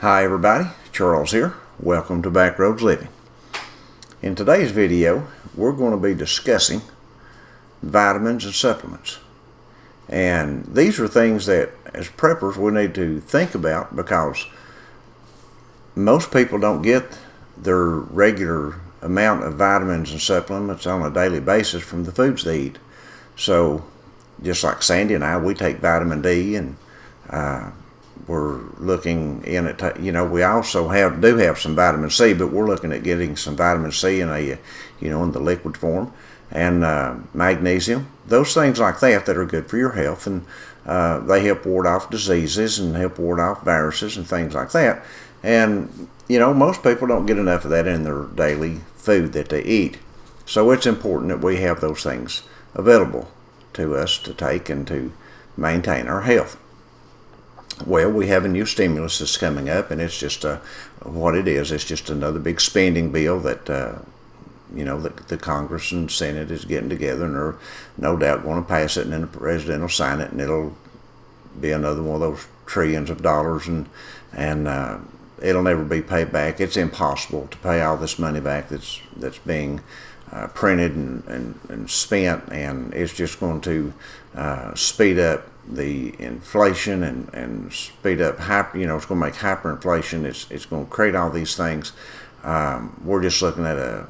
Hi everybody, Charles here. Welcome to Backroads Living. In today's video, we're going to be discussing vitamins and supplements. And these are things that as preppers we need to think about because most people don't get their regular amount of vitamins and supplements on a daily basis from the foods they eat. So just like Sandy and I, we take vitamin D, and we're looking in at, we also do have some vitamin C, but we're looking at getting some vitamin C in in the liquid form, and magnesium, those things like that are good for your health, and they help ward off diseases and help ward off viruses and things like that. And most people don't get enough of that in their daily food that they eat. So it's important that we have those things available to us to take and to maintain our health. Well, we have a new stimulus that's coming up, and it's just what it is. It's just another big spending bill that the Congress and Senate is getting together, and they're no doubt going to pass it, and then the president will sign it, and it'll be another one of those trillions of dollars, and it'll never be paid back. It's impossible to pay all this money back that's being printed and spent, and it's just going to speed up the inflation and speed up it's going to make hyperinflation. It's going to create all these things. We're just looking at a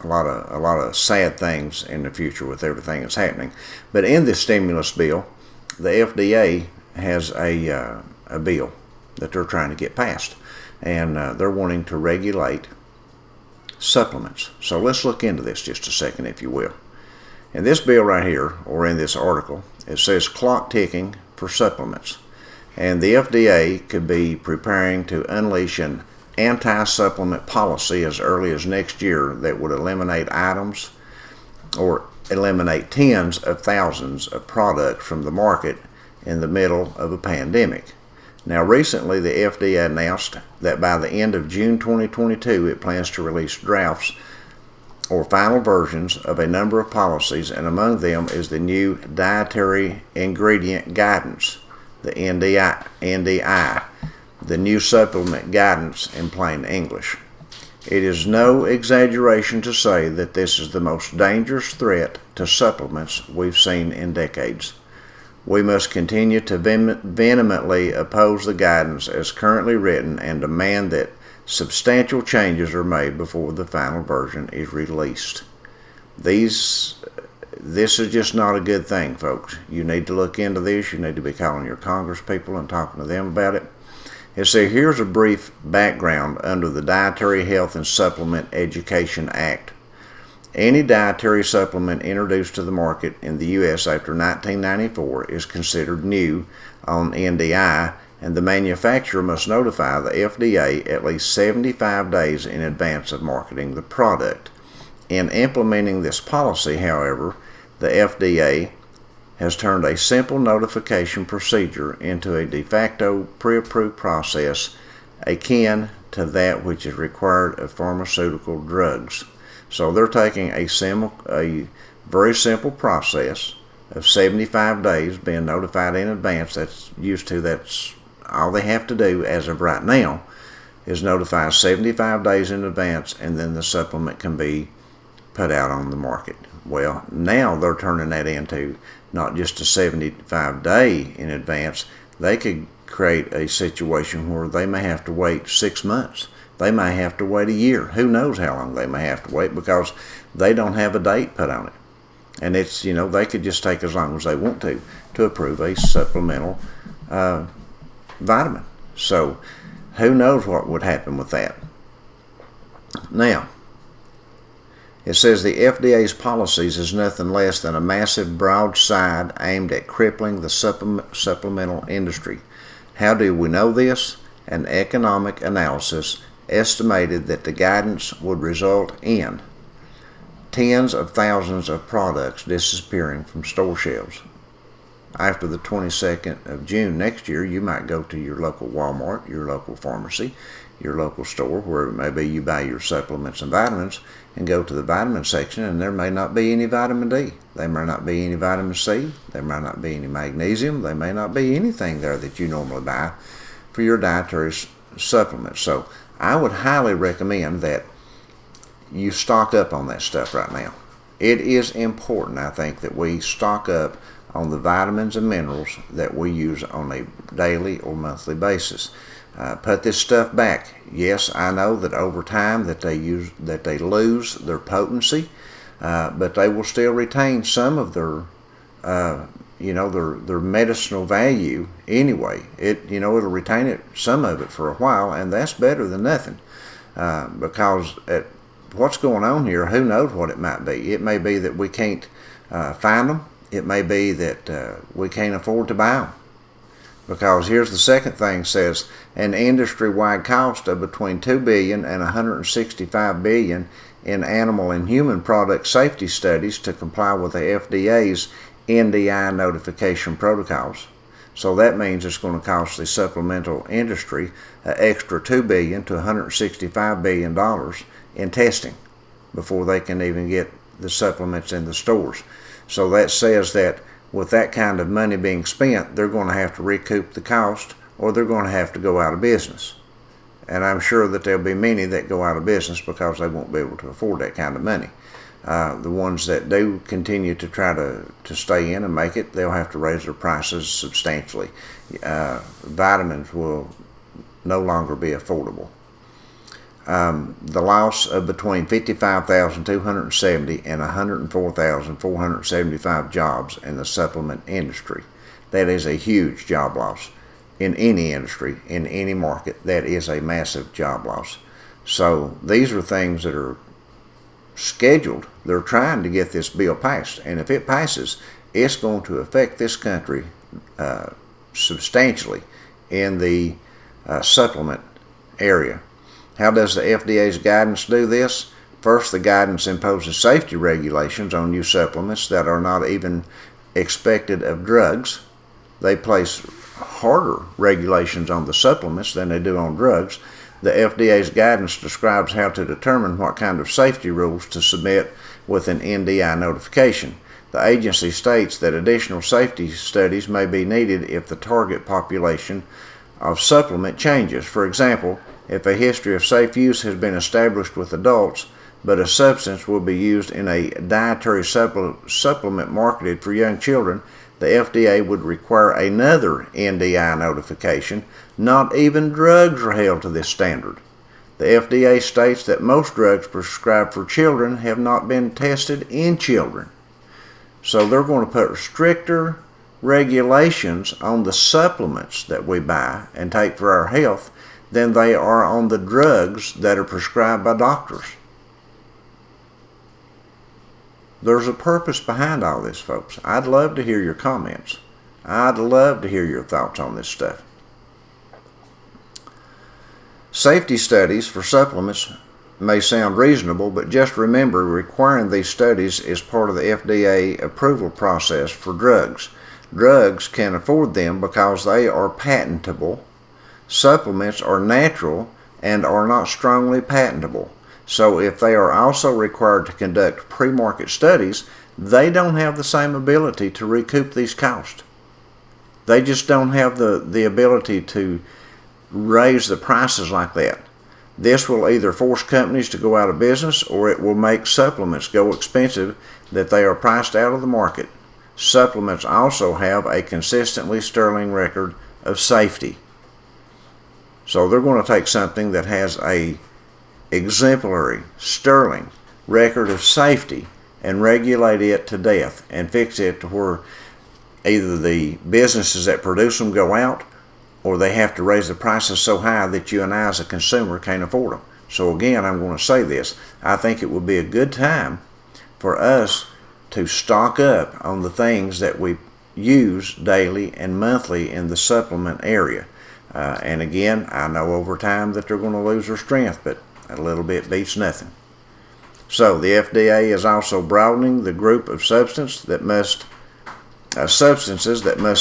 lot of sad things in the future with everything that's happening. But in this stimulus bill, the FDA has a bill that they're trying to get passed, and they're wanting to regulate supplements. So let's look into this just a second, if you will. In this bill right here, or in this article, it says clock ticking for supplements. And the FDA could be preparing to unleash an anti-supplement policy as early as next year that would eliminate items or eliminate tens of thousands of products from the market in the middle of a pandemic. Now, recently the FDA announced that by the end of June 2022, it plans to release drafts or final versions of a number of policies, and among them is the new Dietary Ingredient Guidance, the NDI, the new supplement guidance in plain English. It is no exaggeration to say that this is the most dangerous threat to supplements we've seen in decades. We must continue to vehemently oppose the guidance as currently written and demand that substantial changes are made before the final version is released. This is just not a good thing, folks. You need to look into this. You need to be calling your Congress people and talking to them about it. And so here's a brief background under the Dietary Health and Supplement Education Act. Any dietary supplement introduced to the market in the U.S. after 1994 is considered new on NDI, and the manufacturer must notify the FDA at least 75 days in advance of marketing the product. In implementing this policy, however, the FDA has turned a simple notification procedure into a de facto pre-approved process akin to that which is required of pharmaceutical drugs. So they're taking a very simple process of 75 days, being notified in advance. That's all they have to do as of right now, is notify 75 days in advance, and then the supplement can be put out on the market. Well, now they're turning that into not just a 75 day in advance. They could create a situation where they may have to wait 6 months. They may have to wait a year. Who knows how long they may have to wait, because they don't have a date put on it. And it's, they could just take as long as they want to approve a supplemental vitamin. So who knows what would happen with that. Now, it says the FDA's policies is nothing less than a massive broadside aimed at crippling the supplemental industry. How do we know this? An economic analysis estimated that the guidance would result in tens of thousands of products disappearing from store shelves. After the 22nd of June next year, you might go to your local Walmart, your local pharmacy, your local store, where maybe you buy your supplements and vitamins, and go to the vitamin section, and there may not be any vitamin D. There may not be any vitamin C. There may not be any magnesium. There may not be anything there that you normally buy for your dietary supplements. So I would highly recommend that you stock up on that stuff right now. It is important, I think, that we stock up on the vitamins and minerals that we use on a daily or monthly basis. Put this stuff back. Yes, I know that over time that they lose their potency, but they will still retain some of their their medicinal value anyway. It'll retain some of it for a while, and that's better than nothing. Because what's going on here, who knows what it might be. It may be that we can't find them. It may be that we can't afford to buy them. Because here's the second thing, says an industry-wide cost of between $2 billion and $165 billion in animal and human product safety studies to comply with the FDA's NDI notification protocols. So that means it's going to cost the supplemental industry an extra $2 billion to $165 billion in testing before they can even get the supplements in the stores. So that says that with that kind of money being spent, they're going to have to recoup the cost, or they're going to have to go out of business. And I'm sure that there'll be many that go out of business because they won't be able to afford that kind of money. The ones that do continue to try to stay in and make it, they'll have to raise their prices substantially. Vitamins will no longer be affordable. The loss of between 55,270 and 104,475 jobs in the supplement industry. That is a huge job loss in any industry, in any market. That is a massive job loss. So these are things that are scheduled. They're trying to get this bill passed, and if it passes, it's going to affect this country substantially in the supplement area. How does the FDA's guidance do this? First, the guidance imposes safety regulations on new supplements that are not even expected of drugs. They place harder regulations on the supplements than they do on drugs. The FDA's guidance describes how to determine what kind of safety rules to submit with an NDI notification. The agency states that additional safety studies may be needed if the target population of supplement changes. For example, if a history of safe use has been established with adults, but a substance will be used in a dietary supplement marketed for young children, the FDA would require another NDI notification. Not even drugs are held to this standard. The FDA states that most drugs prescribed for children have not been tested in children. So they're going to put stricter regulations on the supplements that we buy and take for our health than they are on the drugs that are prescribed by doctors. There's a purpose behind all this, folks. I'd love to hear your comments. I'd love to hear your thoughts on this stuff. Safety studies for supplements may sound reasonable, but just remember, requiring these studies is part of the FDA approval process for drugs. Drugs can afford them because they are patentable. Supplements are natural and are not strongly patentable. So if they are also required to conduct pre-market studies, they don't have the same ability to recoup these costs. They just don't have the ability to raise the prices like that. This will either force companies to go out of business, or it will make supplements go expensive that they are priced out of the market. Supplements also have a consistently sterling record of safety. So they're going to take something that has a exemplary, sterling record of safety and regulate it to death and fix it to where either the businesses that produce them go out, or they have to raise the prices so high that you and I as a consumer can't afford them. So again, I'm going to say this. I think it would be a good time for us to stock up on the things that we use daily and monthly in the supplement area. And again, I know over time that they're going to lose their strength, but a little bit beats nothing. So the FDA is also broadening the group of substances that must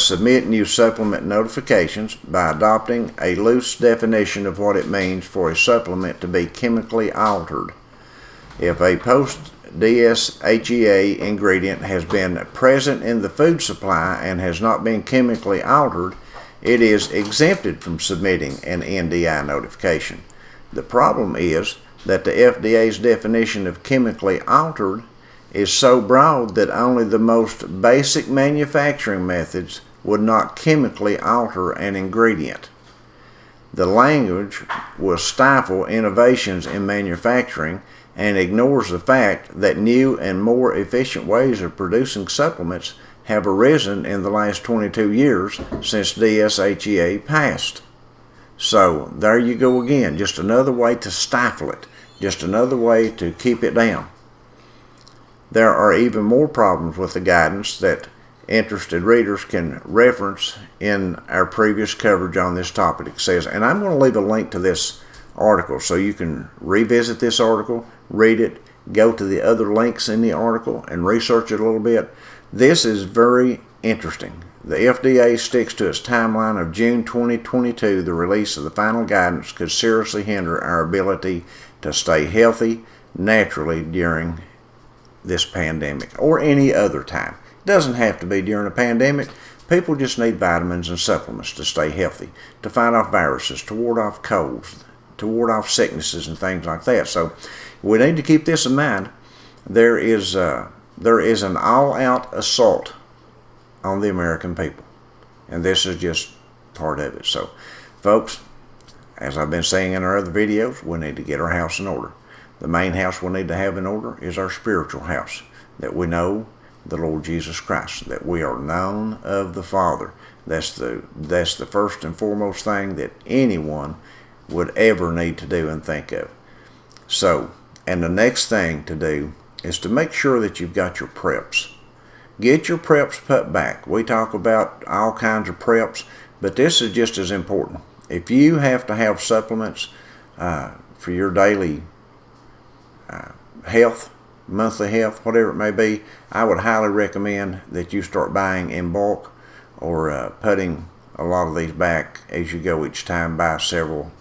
submit new supplement notifications by adopting a loose definition of what it means for a supplement to be chemically altered. If a post-DSHEA ingredient has been present in the food supply and has not been chemically altered, it is exempted from submitting an NDI notification. The problem is that the FDA's definition of chemically altered is so broad that only the most basic manufacturing methods would not chemically alter an ingredient. The language will stifle innovations in manufacturing and ignores the fact that new and more efficient ways of producing supplements have arisen in the last 22 years since DSHEA passed. So there you go again, just another way to stifle it, just another way to keep it down. There are even more problems with the guidance that interested readers can reference in our previous coverage on this topic. It says, and I'm going to leave a link to this article so you can revisit this article, read it, go to the other links in the article and research it a little bit. This is very interesting. The FDA sticks to its timeline of June 2022. The release of the final guidance could seriously hinder our ability to stay healthy naturally during this pandemic or any other time. It doesn't have to be during a pandemic. People just need vitamins and supplements to stay healthy, to fight off viruses, to ward off colds, to ward off sicknesses and things like that. So we need to keep this in mind. There is an all-out assault on the American people, and this is just part of it. So folks, as I've been saying in our other videos, we need to get our house in order. The main house we need to have in order is our spiritual house, that we know the Lord Jesus Christ, that we are known of the Father. That's the first and foremost thing that anyone would ever need to do and think of. So, and the next thing to do is to make sure that you've got your preps. Get your preps put back. We talk about all kinds of preps, but this is just as important. If you have to have supplements for your daily health, monthly health, whatever it may be, I would highly recommend that you start buying in bulk or putting a lot of these back as you go each time. Buy several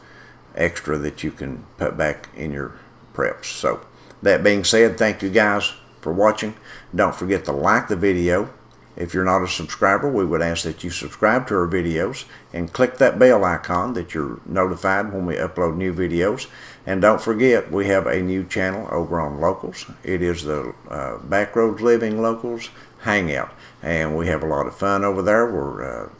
extra that you can put back in your preps. So that being said, thank you guys for watching. Don't forget to like the video. If you're not a subscriber, we would ask that you subscribe to our videos and click that bell icon that you're notified when we upload new videos. And don't forget, we have a new channel over on Locals. It is the Backroads Living Locals Hangout, and we have a lot of fun over there. We're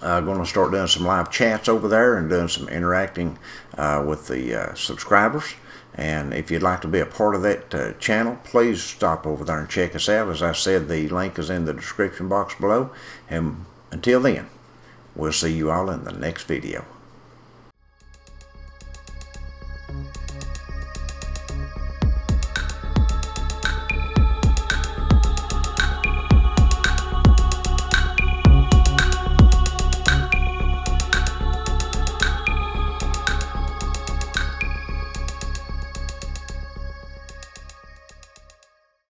going to start doing some live chats over there and doing some interacting with the subscribers. And if you'd like to be a part of that channel, please stop over there and check us out. As I said, the link is in the description box below. And until then, we'll see you all in the next video.